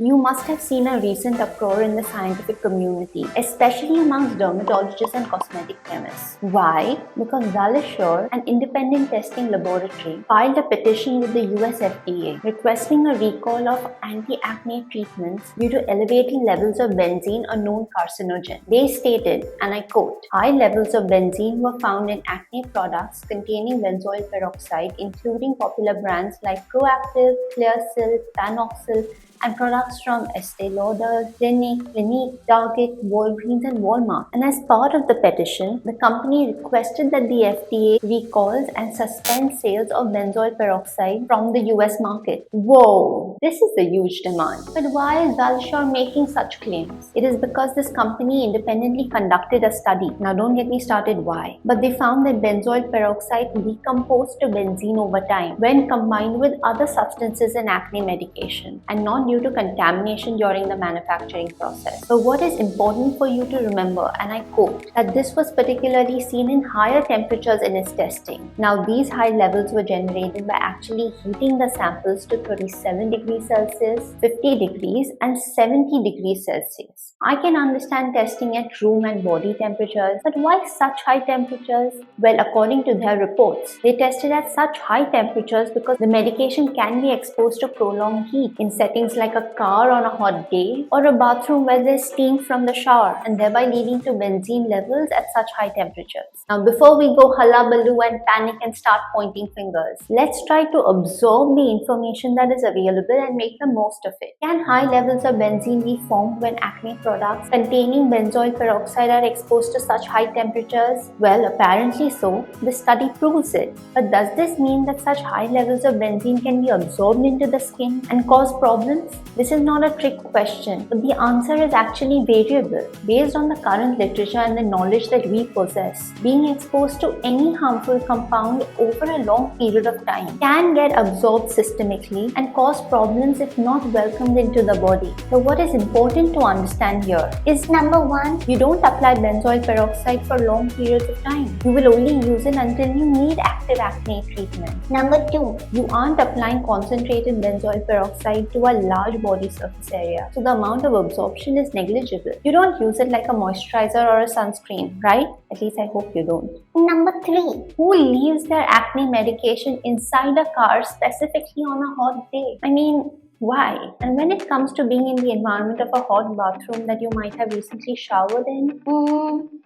You must have seen a recent uproar in the scientific community, especially amongst dermatologists and cosmetic chemists. Why? Because Valisure, an independent testing laboratory, filed a petition with the US FDA requesting a recall of anti-acne treatments due to elevated levels of benzene, a known carcinogen. They stated, and I quote, "High levels of benzene were found in acne products containing benzoyl peroxide, including popular brands like proactive, Clearasil, Panoxyl, and products from Estee Lauder, Clinique, Target, Walgreens, and Walmart." And as part of the petition, the company requested that the FDA recalls and suspends sales of benzoyl peroxide from the US market. Whoa, this is a huge demand. But why is Valisure making such claims? It is because this company independently conducted a study. Now don't get me started why. But they found that benzoyl peroxide decomposed to benzene over time when combined with other substances in acne medication, and not due to contamination during the manufacturing process. But what is important for you to remember, and I quote, that this was particularly seen in higher temperatures in its testing. Now these high levels were generated by actually heating the samples to 37 degrees Celsius, 50 degrees, and 70 degrees Celsius. I can understand testing at room and body temperatures, but why such high temperatures? Well, according to their reports, they tested at such high temperatures because the medication can be exposed to prolonged heat in settings like a car on a hot day or a bathroom where there's steam from the shower, and thereby leading to benzene levels at such high temperatures. Now before we go hullabaloo and panic and start pointing fingers, let's try to absorb the information that is available and make the most of it. Can high levels of benzene be formed when acne products containing benzoyl peroxide are exposed to such high temperatures? Well, apparently so. The study proves it. But does this mean that such high levels of benzene can be absorbed into the skin and cause problems? This is not a trick question, but the answer is actually variable. Based on the current literature and the knowledge that we possess, being exposed to any harmful compound over a long period of time can get absorbed systemically and cause problems if not welcomed into the body. So what is important to understand here is, number one, you don't apply benzoyl peroxide for long periods of time. You will only use it until you need active acne treatment. Number two, you aren't applying concentrated benzoyl peroxide to a large body surface area, so the amount of absorption is negligible. You don't use it like a moisturizer or a sunscreen, right? At least I hope you don't. Number three, who leaves their acne medication inside a car specifically on a hot day? I mean, why? And when it comes to being in the environment of a hot bathroom that you might have recently showered in,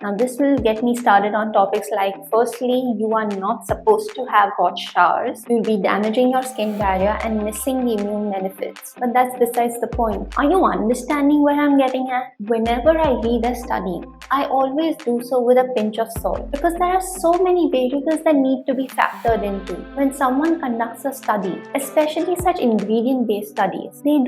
now this will get me started on topics like, firstly, you are not supposed to have hot showers. You'll be damaging your skin barrier and missing the immune benefits. But that's besides the point. Are you understanding where I'm getting at? Whenever I read a study, I always do so with a pinch of salt, because there are so many variables that need to be factored into. When someone conducts a study, especially such ingredient-based studies, they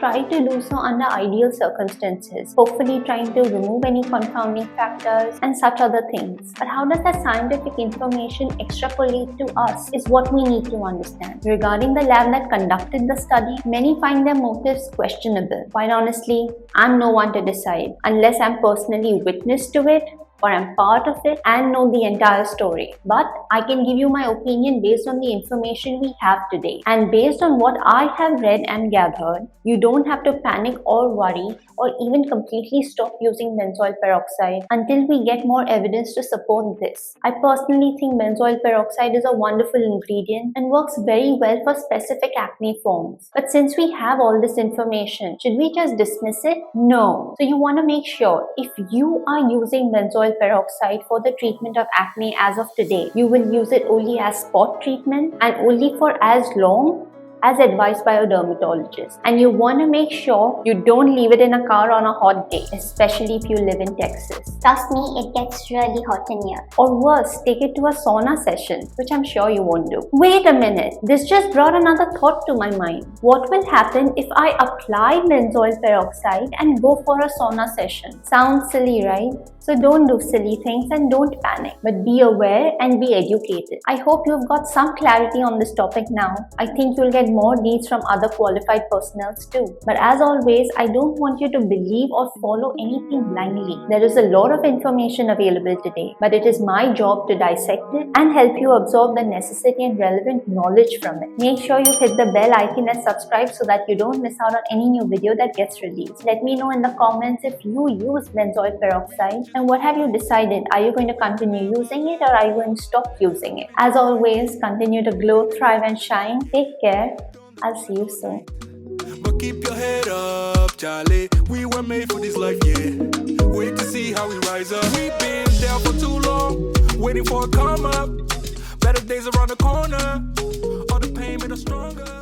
try to do so under ideal circumstances, hopefully trying to remove any confounding factors and such other things. But how does that scientific information extrapolate to us is what we need to understand. Regarding the lab that conducted the study, many find their motives questionable. Quite honestly, I'm no one to decide unless I'm personally witness to it or I'm part of it and know the entire story. But I can give you my opinion based on the information we have today. And based on what I have read and gathered, you don't have to panic or worry or even completely stop using benzoyl peroxide until we get more evidence to support this. I personally think benzoyl peroxide is a wonderful ingredient and works very well for specific acne forms. But since we have all this information, should we just dismiss it? No. So you want to make sure if you are using benzoyl peroxide for the treatment of acne as of today, you will use it only as spot treatment and only for as long as advised by a dermatologist. And you want to make sure you don't leave it in a car on a hot day, especially if you live in Texas. Trust me, it gets really hot in here. Or worse, take it to a sauna session, which I'm sure you won't do. Wait a minute, this just brought another thought to my mind. What will happen if I apply benzoyl peroxide and go for a sauna session? Sounds silly, right? So don't do silly things and don't panic, but be aware and be educated. I hope you've got some clarity on this topic now. I think you'll get more deeds from other qualified personnel too. But as always, I don't want you to believe or follow anything blindly. There is a lot of information available today, but it is my job to dissect it and help you absorb the necessary and relevant knowledge from it. Make sure you hit the bell icon and subscribe so that you don't miss out on any new video that gets released. Let me know in the comments if you use benzoyl peroxide and what have you decided. Are you going to continue using it or are you going to stop using it? As always, continue to glow, thrive and shine. Take care. I'll see you soon. But keep your head up, Charlie. We were made for this life, yeah. Wait to see how we rise up. We've been down for too long, waiting for a come up. Better days around the corner. All the pain made us stronger.